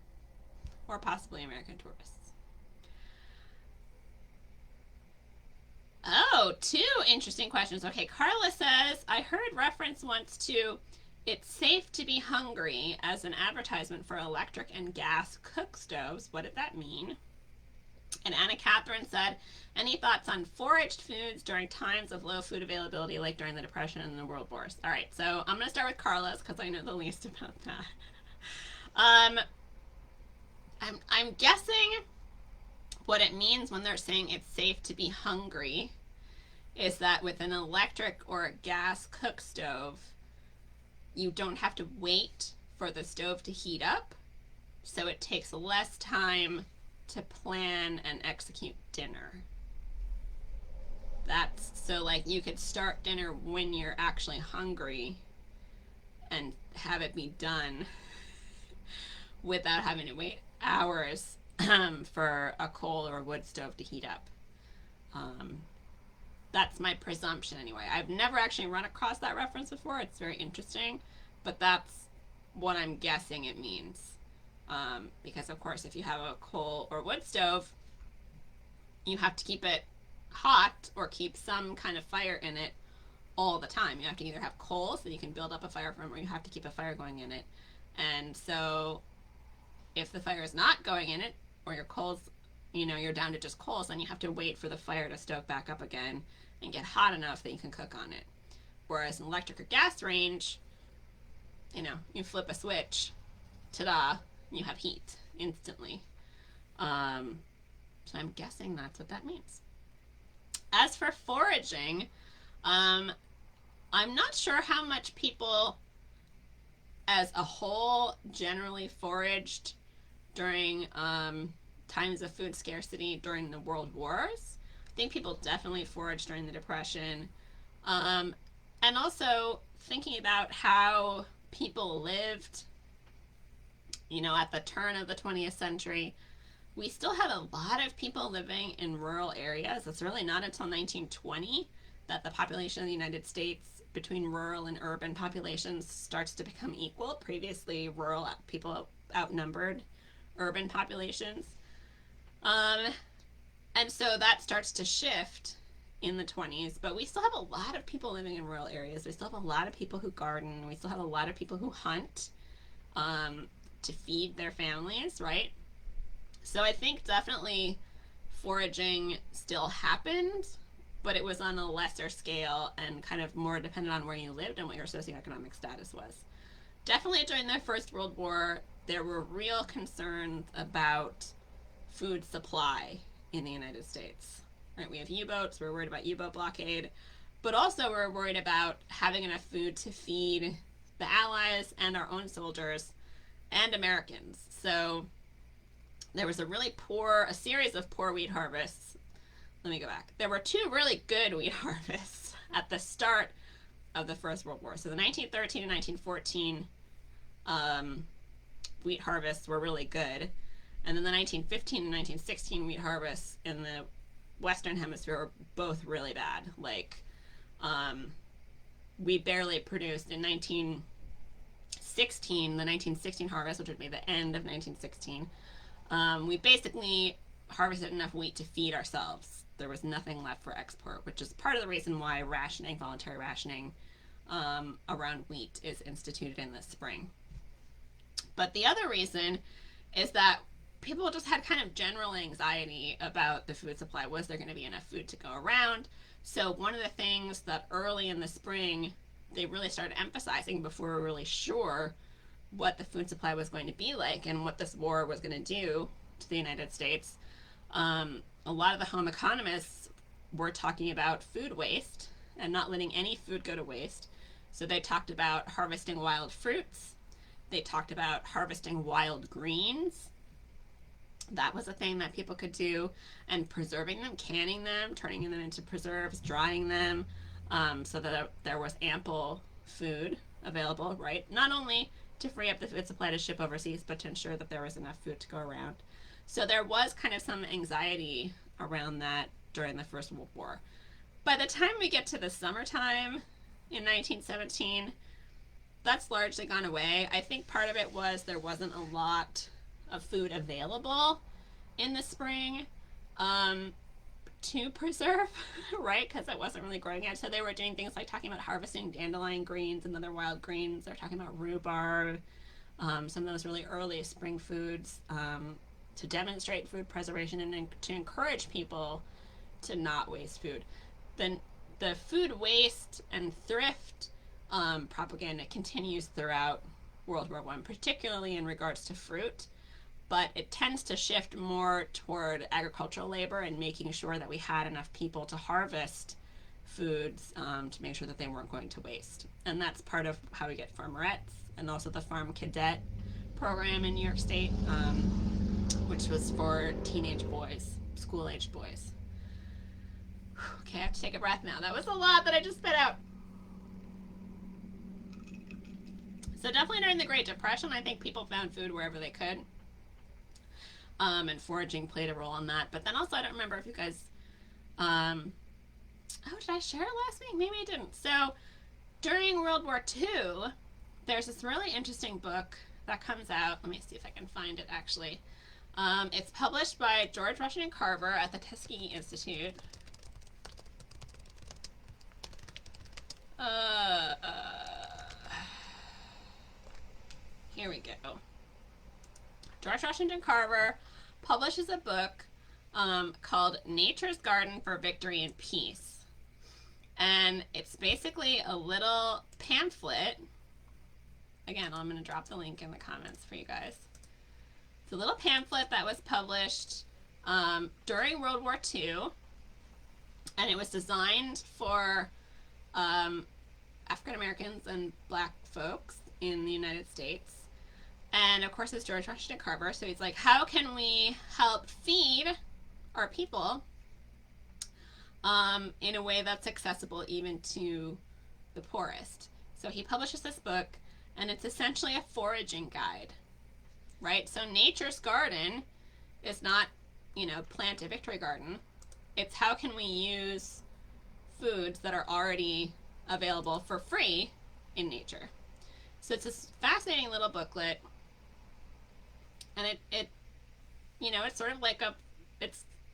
or possibly American tourists. Oh, two interesting questions. Okay, Carla says, I heard reference once to "It's safe to be hungry" as an advertisement for electric and gas cook stoves. What did that mean? And Anna Catherine said, any thoughts on foraged foods during times of low food availability, like during the Depression and the World Wars? All right, so I'm going to start with Carla's because I know the least about that. I'm guessing what it means when they're saying it's safe to be hungry is that with an electric or a gas cook stove, you don't have to wait for the stove to heat up, so it takes less time to plan and execute dinner. That's so like you could start dinner when you're actually hungry and have it be done without having to wait hours for a coal or a wood stove to heat up. That's my presumption anyway. I've never actually run across that reference before. It's very interesting, but that's what I'm guessing it means. Because of course, if you have a coal or wood stove, you have to keep it hot or keep some kind of fire in it all the time. You have to either have coal so you can build up a fire from, or you have to keep a fire going in it. And so if the fire is not going in it, or your coals, you know, you're down to just coals, then you have to wait for the fire to stoke back up again and get hot enough that you can cook on it. Whereas an electric or gas range, you know, you flip a switch, ta-da, you have heat instantly. So I'm guessing that's what that means. As for foraging, I'm not sure how much people as a whole generally foraged during times of food scarcity during the world wars. I think people definitely foraged during the Depression. Um, and also thinking about how people lived, at the turn of the 20th century, we still had a lot of people living in rural areas. It's really not until 1920 that the population of the United States between rural and urban populations starts to become equal. Previously, rural people outnumbered urban populations. Um, and so that starts to shift in the 20s, but we still have a lot of people living in rural areas. We still have a lot of people who garden. We still have a lot of people who hunt to feed their families, right? So I think definitely foraging still happened, but it was on a lesser scale and kind of more dependent on where you lived and what your socioeconomic status was. Definitely during the First World War, there were real concerns about food supply in the United States. Right, we have U-boats, we're worried about U-boat blockade, but also we're worried about having enough food to feed the Allies and our own soldiers and Americans. So there was a series of poor wheat harvests. Let me go back. There were two really good wheat harvests at the start of the First World War. So the 1913 and 1914 wheat harvests were really good. And then the 1915 and 1916 wheat harvests in the Western Hemisphere were both really bad. Like, we barely produced in 1916, the 1916 harvest, which would be the end of 1916. We basically harvested enough wheat to feed ourselves. There was nothing left for export, which is part of the reason why voluntary rationing around wheat is instituted in the spring. But the other reason is that people just had kind of general anxiety about the food supply. Was there going to be enough food to go around? So one of the things that early in the spring they really started emphasizing before we were really sure what the food supply was going to be like and what this war was going to do to the United States, a lot of the home economists were talking about food waste and not letting any food go to waste. So they talked about harvesting wild fruits. They talked about harvesting wild greens. That was a thing that people could do, and preserving them, canning them, turning them into preserves, drying them, so that there was ample food available, right? Not only to free up the food supply to ship overseas, but to ensure that there was enough food to go around. So there was kind of some anxiety around that during the First World War. By the time we get to the summertime in 1917, that's largely gone away. I think part of it was there wasn't a lot of food available in the spring to preserve, right? Because it wasn't really growing yet. So they were doing things like talking about harvesting dandelion greens and other wild greens. They're talking about rhubarb, some of those really early spring foods, to demonstrate food preservation and to encourage people to not waste food. Then the food waste and thrift propaganda continues throughout World War I, particularly in regards to fruit, but it tends to shift more toward agricultural labor and making sure that we had enough people to harvest foods to make sure that they weren't going to waste. And that's part of how we get farmerettes and also the farm cadet program in New York State, which was for teenage boys, school-aged boys. Okay, I have to take a breath now. That was a lot that I just spit out. So definitely during the Great Depression, I think people found food wherever they could. And foraging played a role in that. But then also, I don't remember if you guys, did I share it last week? Maybe I didn't. So during World War II, there's this really interesting book that comes out. Let me see if I can find it actually. It's published by George Washington Carver at the Tuskegee Institute. Here we go. George Washington Carver publishes a book called Nature's Garden for Victory and Peace. And it's basically a little pamphlet. Again, I'm going to drop the link in the comments for you guys. It's a little pamphlet that was published during World War II. And it was designed for African Americans and black folks in the United States. And of course, it's George Washington Carver. So he's like, how can we help feed our people in a way that's accessible even to the poorest? So he publishes this book, and it's essentially a foraging guide, right? So Nature's Garden is not, plant a victory garden. It's how can we use foods that are already available for free in nature. So it's this fascinating little booklet, and it it's sort of like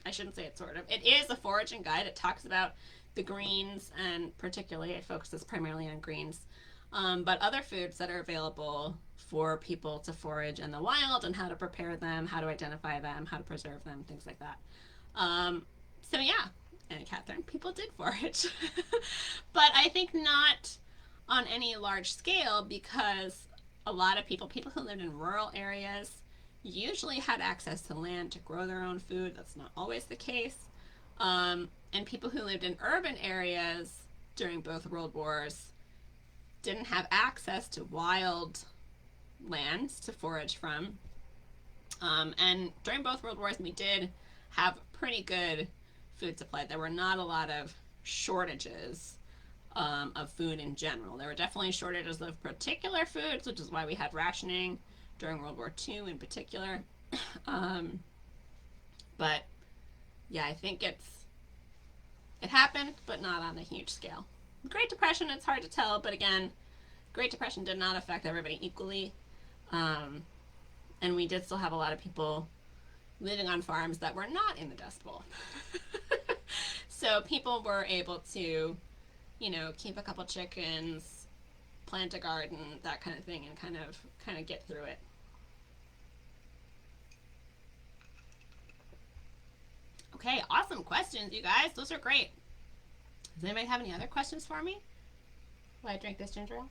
I shouldn't say it's sort of, it is a foraging guide. It talks about the greens, and particularly it focuses primarily on greens, but other foods that are available for people to forage in the wild, and how to prepare them, how to identify them, how to preserve them, things like that. So yeah, and Catherine, people did forage, but I think not on any large scale, because a lot of people who lived in rural areas usually had access to land to grow their own food. That's not always the case. And people who lived in urban areas during both World Wars didn't have access to wild lands to forage from. And during both World Wars, we did have pretty good food supply. There were not a lot of shortages of food in general. There were definitely shortages of particular foods, which is why we had rationing during World War II in particular. But yeah, I think it happened, but not on a huge scale. Great Depression, it's hard to tell, but again, Great Depression did not affect everybody equally. And we did still have a lot of people living on farms that were not in the Dust Bowl. So people were able to, keep a couple chickens, plant a garden, that kind of thing, and kind of get through it. Okay, awesome questions, you guys. Those are great. Does anybody have any other questions for me while I drink this ginger ale?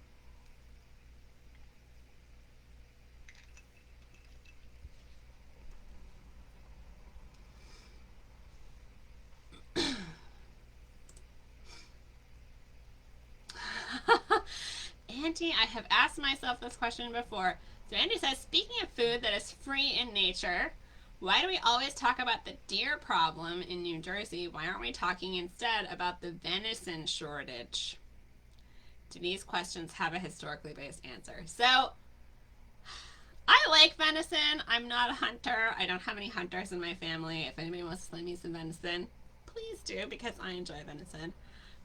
Andy, I have asked myself this question before. So Andy says, speaking of food that is free in nature, why do we always talk about the deer problem in New Jersey? Why aren't we talking instead about the venison shortage? Do these questions have a historically based answer? So, I like venison. I'm not a hunter. I don't have any hunters in my family. If anybody wants to send me some venison, please do, because I enjoy venison.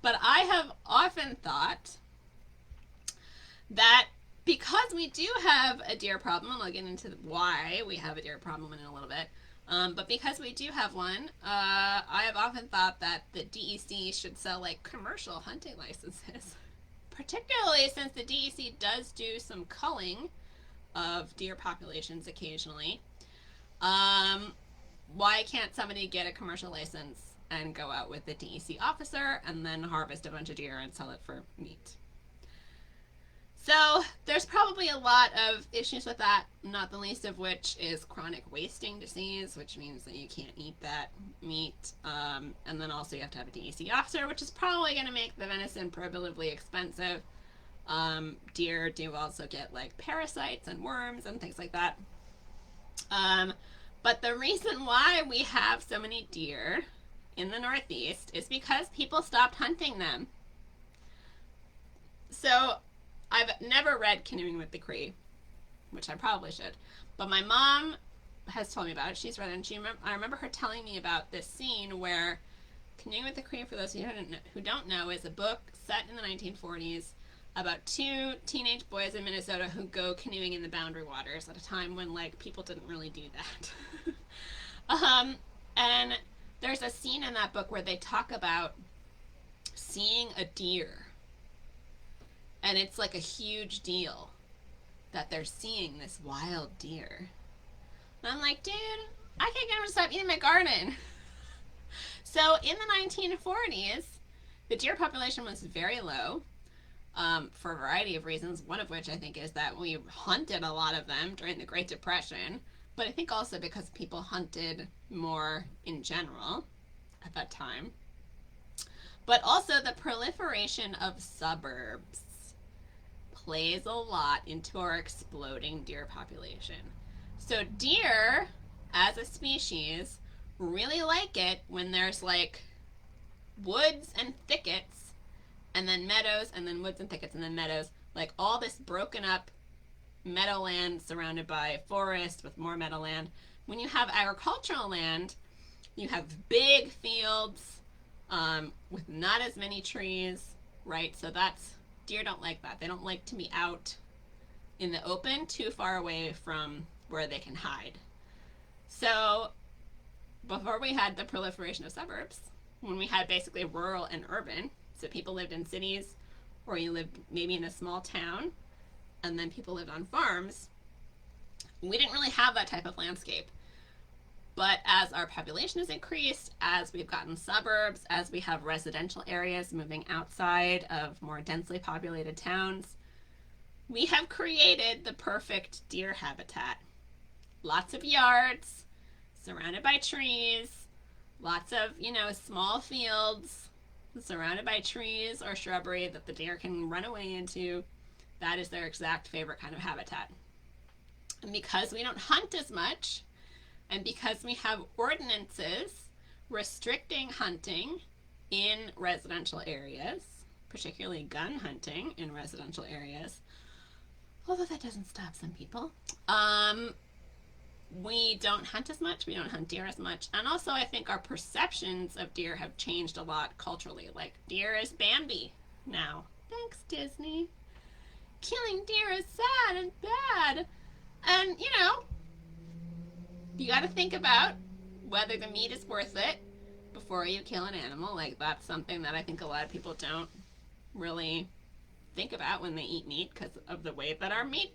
But I have often thought that because we do have a deer problem, and I'll get into why we have a deer problem in a little bit, but because we do have one, I have often thought that the DEC should sell like commercial hunting licenses, particularly since the DEC does do some culling of deer populations occasionally. Why can't somebody get a commercial license and go out with the DEC officer and then harvest a bunch of deer and sell it for meat? So there's probably a lot of issues with that, not the least of which is chronic wasting disease, which means that you can't eat that meat. And then also you have to have a DEC officer, which is probably going to make the venison prohibitively expensive. Deer do also get like parasites and worms and things like that. But the reason why we have so many deer in the Northeast is because people stopped hunting them. So I've never read Canoeing with the Cree, which I probably should, but my mom has told me about it. She's read it, and I remember her telling me about this scene where Canoeing with the Cree, for those who don't know, is a book set in the 1940s about two teenage boys in Minnesota who go canoeing in the Boundary Waters at a time when like people didn't really do that. And there's a scene in that book where they talk about seeing a deer. And it's like a huge deal that they're seeing this wild deer. And I'm like, dude, I can't get him to stop eating my garden. So in the 1940s, the deer population was very low for a variety of reasons, one of which I think is that we hunted a lot of them during the Great Depression, but I think also because people hunted more in general at that time. But also the proliferation of suburbs plays a lot into our exploding deer population. So deer, as a species, really like it when there's like woods and thickets, and then meadows, and then woods and thickets, and then meadows, like all this broken up meadowland surrounded by forest with more meadowland. When you have agricultural land, you have big fields with not as many trees, right? So that's, deer don't like that. They don't like to be out in the open too far away from where they can hide. So before we had the proliferation of suburbs, when we had basically rural and urban, so people lived in cities or you lived maybe in a small town and then people lived on farms, we didn't really have that type of landscape. But as our population has increased, as we've gotten suburbs, as we have residential areas moving outside of more densely populated towns, we have created the perfect deer habitat. Lots of yards, surrounded by trees, lots of, small fields, surrounded by trees or shrubbery that the deer can run away into. That is their exact favorite kind of habitat. And because we don't hunt as much, and because we have ordinances restricting hunting in residential areas, particularly gun hunting in residential areas, although that doesn't stop some people, we don't hunt as much, we don't hunt deer as much, and also I think our perceptions of deer have changed a lot culturally. Like, deer is Bambi now. Thanks, Disney. Killing deer is sad and bad. And, you gotta think about whether the meat is worth it before you kill an animal. Like, that's something that I think a lot of people don't really think about when they eat meat because of the way that our meat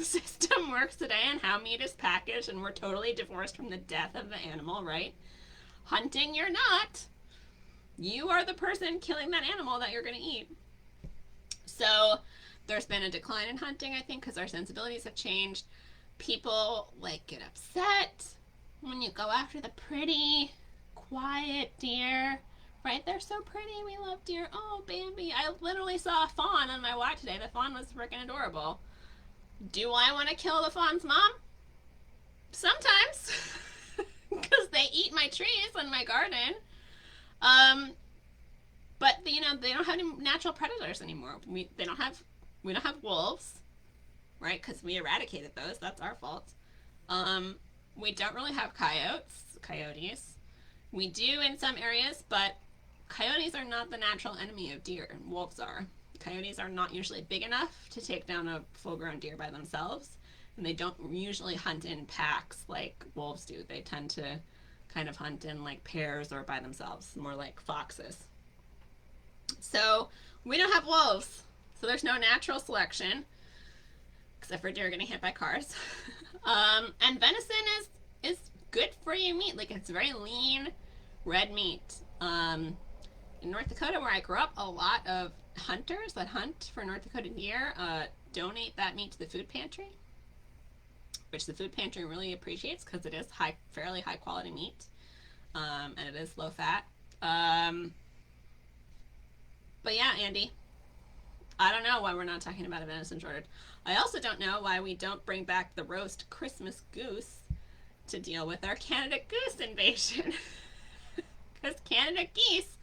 system works today and how meat is packaged, and we're totally divorced from the death of the animal, right? Hunting, you're not. You are the person killing that animal that you're going to eat. So there's been a decline in hunting, I think, because our sensibilities have changed. People get upset when you go after the pretty, quiet deer, right? They're so pretty. We love deer. Oh, Bambi. I literally saw a fawn on my walk today. The fawn was freaking adorable. Do I want to kill the fawn's mom? Sometimes. Because they eat my trees and my garden. But, they don't have any natural predators anymore. We don't have wolves, right? Because we eradicated those. That's our fault. We don't really have coyotes. We do in some areas, but coyotes are not the natural enemy of deer. Wolves are. Coyotes are not usually big enough to take down a full-grown deer by themselves, and they don't usually hunt in packs like wolves do. They tend to kind of hunt in pairs or by themselves, more like foxes. So we don't have wolves, so there's no natural selection, except for deer getting hit by cars. And venison is good for you meat. It's very lean, red meat. In North Dakota, where I grew up, a lot of hunters that hunt for North Dakota deer donate that meat to the food pantry, which the food pantry really appreciates because it is fairly high quality meat, and it is low fat. But yeah, Andy, I don't know why we're not talking about a venison shortage. I also don't know why we don't bring back the roast Christmas goose to deal with our Canada goose invasion. Because Canada geese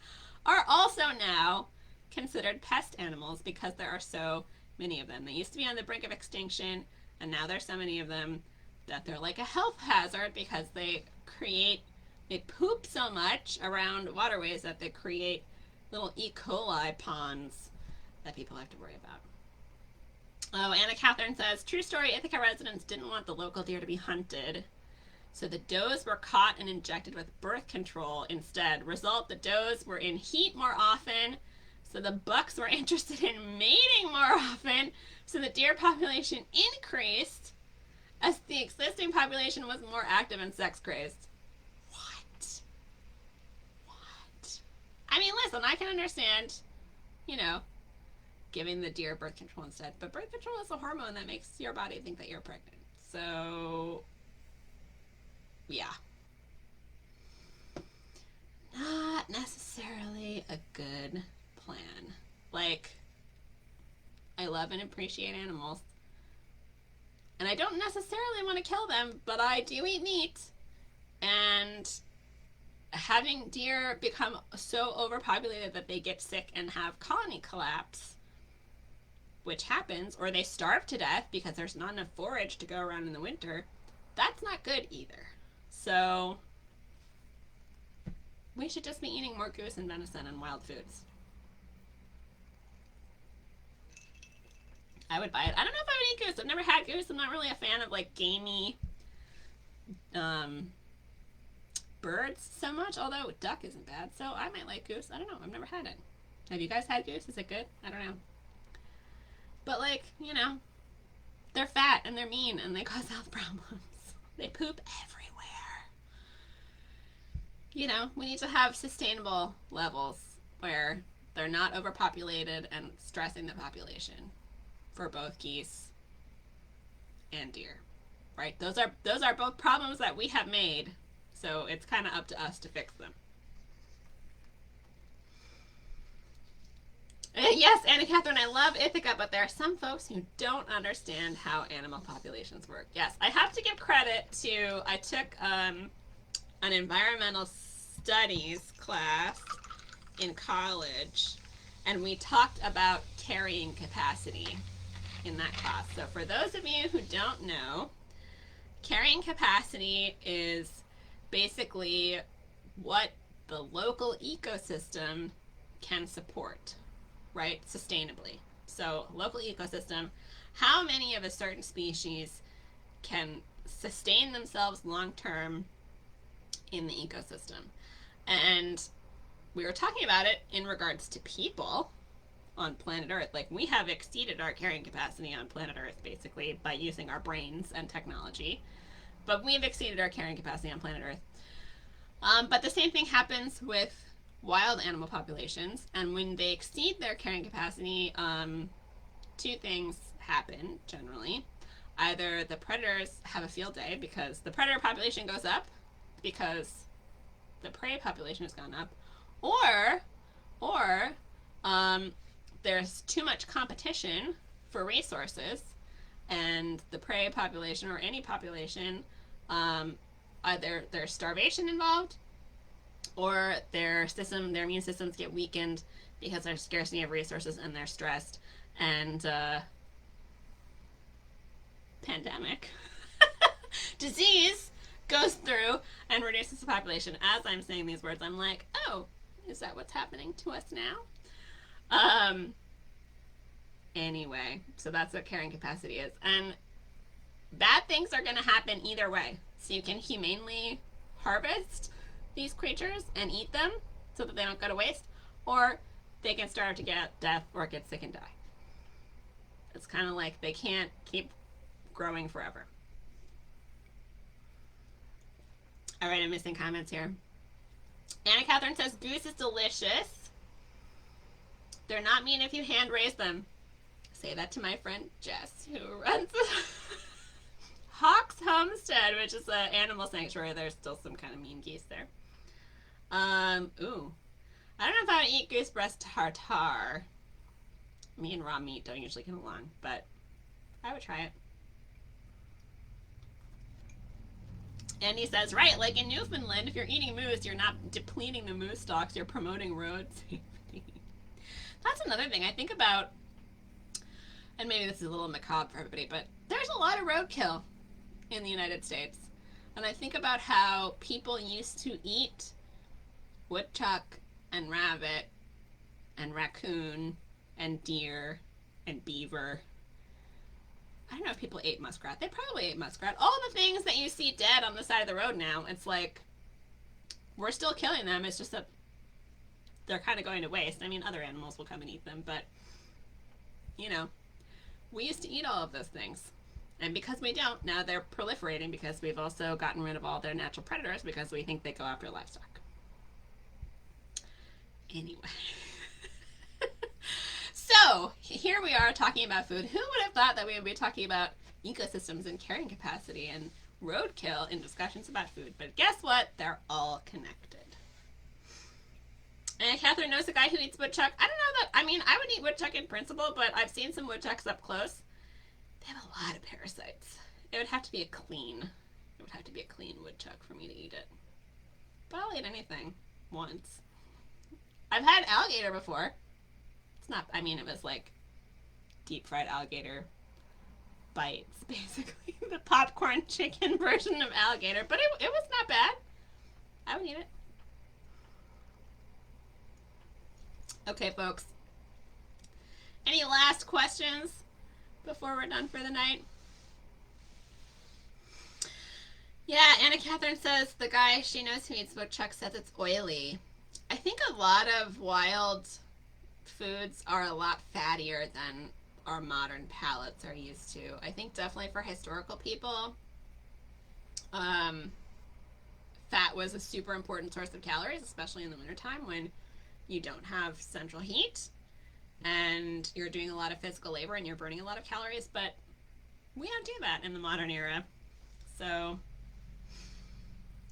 are also now considered pest animals because there are so many of them. They used to be on the brink of extinction, and now there's so many of them that they're like a health hazard because they poop so much around waterways that they create little E. coli ponds that people have to worry about. Oh, Anna Catherine says, true story, Ithaca residents didn't want the local deer to be hunted, so the does were caught and injected with birth control instead. Result, the does were in heat more often, so the bucks were interested in mating more often, so the deer population increased as the existing population was more active and sex crazed. What? I mean, listen, I can understand, giving the deer birth control instead, but birth control is a hormone that makes your body think that you're pregnant. So, yeah. not necessarily a good plan. Like, I love and appreciate animals, and I don't necessarily want to kill them, but I do eat meat. And having deer become so overpopulated that they get sick and have colony collapse, which happens, or they starve to death because there's not enough forage to go around in the winter, that's not good either. So we should just be eating more goose and venison and wild foods. I would buy it. I don't know if I would eat goose. I've never had goose. I'm not really a fan of like gamey birds so much, although duck isn't bad, so I might like goose. I don't know. I've never had it. Have you guys had goose? Is it good? I don't know. But like, you know, they're fat and they're mean and they cause health problems. They poop everywhere. You know, we need to have sustainable levels where they're not overpopulated and stressing the population for both geese and deer. Right? Those are both problems that we have made. So it's kind of up to us to fix them. Yes, Anna Catherine, I love Ithaca, but there are some folks who don't understand how animal populations work. Yes, I have to give credit to, I took an environmental studies class in college, and we talked about carrying capacity in that class. So for those of you who don't know, carrying capacity is basically what the local ecosystem can support, right? Sustainably. So local ecosystem, how many of a certain species can sustain themselves long term in the ecosystem. And we were talking about it in regards to people on planet Earth. Like, we have exceeded our carrying capacity on planet Earth basically by using our brains and technology. But we've exceeded our carrying capacity on planet Earth. But the same thing happens with wild animal populations, and when they exceed their carrying capacity, two things happen generally. Either the predators have a field day because the predator population goes up because the prey population has gone up, or there's too much competition for resources, and the prey population or any population, either there's starvation involved, or their immune systems get weakened because there's scarcity of resources and they're stressed, and pandemic disease goes through and reduces the population. As I'm saying these words, I'm like, oh, is that what's happening to us now? Anyway, so that's what carrying capacity is. And bad things are going to happen either way. So you can humanely harvest these creatures and eat them so that they don't go to waste, or they can starve to get death or get sick and die. It's kind of like they can't keep growing forever. All right, I'm missing comments here. Anna Catherine says, goose is delicious. They're not mean if you hand raise them. Say that to my friend Jess, who runs Hawks Homestead, which is an animal sanctuary. There's still some kind of mean geese there. Ooh. I don't know if I would eat goose breast tartare. Me and raw meat don't usually get along, but I would try it. And he says, right, like in Newfoundland, if you're eating moose, you're not depleting the moose stocks, you're promoting road safety. That's another thing I think about, and maybe this is a little macabre for everybody, but there's a lot of roadkill in the United States. And I think about how people used to eat woodchuck and rabbit and raccoon and deer and beaver. I don't know if people ate muskrat. They probably ate muskrat. All the things that you see dead on the side of the road now, it's like, we're still killing them. It's just that they're kind of going to waste. I mean, other animals will come and eat them, but, you know, we used to eat all of those things. And because we don't, now they're proliferating because we've also gotten rid of all their natural predators because we think they go after livestock. Anyway. So, here we are talking about food. Who would have thought that we would be talking about ecosystems and carrying capacity and roadkill in discussions about food? But guess what? They're all connected. And Catherine knows a guy who eats woodchuck. I don't know that. I mean, I would eat woodchuck in principle, but I've seen some woodchucks up close. They have a lot of parasites. It would have to be a clean. It would have to be a clean woodchuck for me to eat it. But I'll eat anything once. I've had alligator before. It's not. I mean, it was like deep fried alligator bites, basically the popcorn chicken version of alligator. But it was not bad. I would eat it. Okay, folks. Any last questions before we're done for the night? Yeah, Anna Catherine says the guy she knows who eats woodchuck says it's oily. I think a lot of wild foods are a lot fattier than our modern palates are used to. I think definitely for historical people, fat was a super important source of calories, especially in the wintertime when you don't have central heat and you're doing a lot of physical labor and you're burning a lot of calories, but we don't do that in the modern era. So,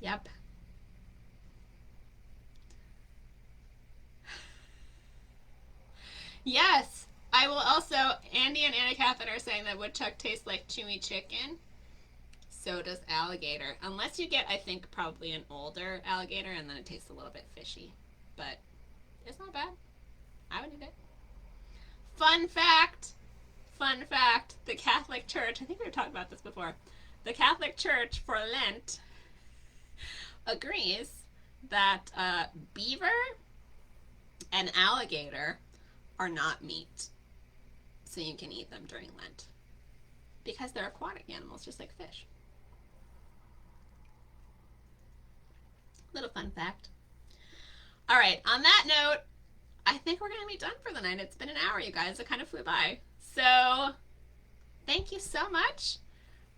yep. Yes, I will also, Andy and Anna Catherine are saying that woodchuck tastes like chewy chicken. So does alligator. Unless you get, I think, probably an older alligator and then it tastes a little bit fishy. But it's not bad. I would eat it. Fun fact, the Catholic Church, I think we've talked about this before, the Catholic Church for Lent agrees that beaver and alligator are not meat. So you can eat them during Lent. Because they're aquatic animals, just like fish. Little fun fact. All right, on that note, I think we're going to be done for the night. It's been an hour, you guys. It kind of flew by. So, thank you so much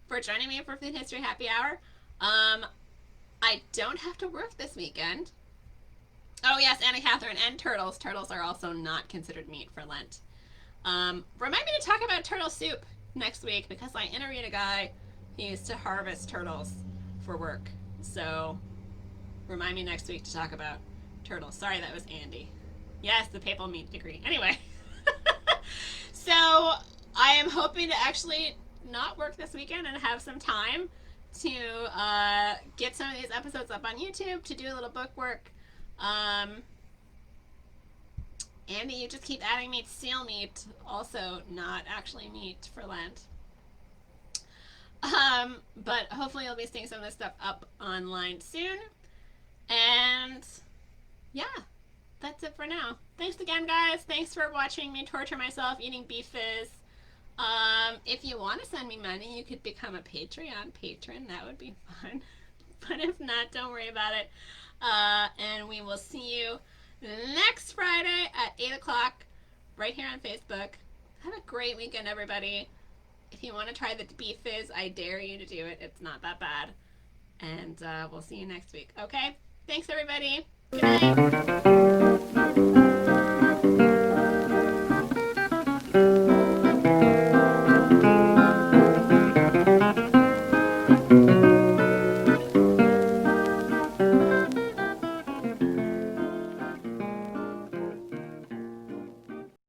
for joining me for Food History Happy Hour. I don't have to work this weekend. Oh, yes, Anna Catherine, and turtles. Turtles are also not considered meat for Lent. Remind me to talk about turtle soup next week because I interviewed a guy who used to harvest turtles for work. So, remind me next week to talk about turtles. Sorry, that was Andy. Yes, the papal meat degree. Anyway. So, I am hoping to actually not work this weekend and have some time to get some of these episodes up on YouTube, to do a little book work. Andy, you just keep adding me to seal meat. Also, not actually meat for Lent. But hopefully you'll be seeing some of this stuff up online soon. And yeah, that's it for now. Thanks again, guys. Thanks for watching me torture myself eating beef fizz. If you want to send me money, you could become a Patreon patron. That would be fun. But if not, don't worry about it. And we will see you next Friday at 8 o'clock right here on Facebook. Have a great weekend, everybody. If you want to try the beef fizz, I dare you to do it. It's not that bad. And we'll see you next week. Okay? Thanks, everybody. Good night.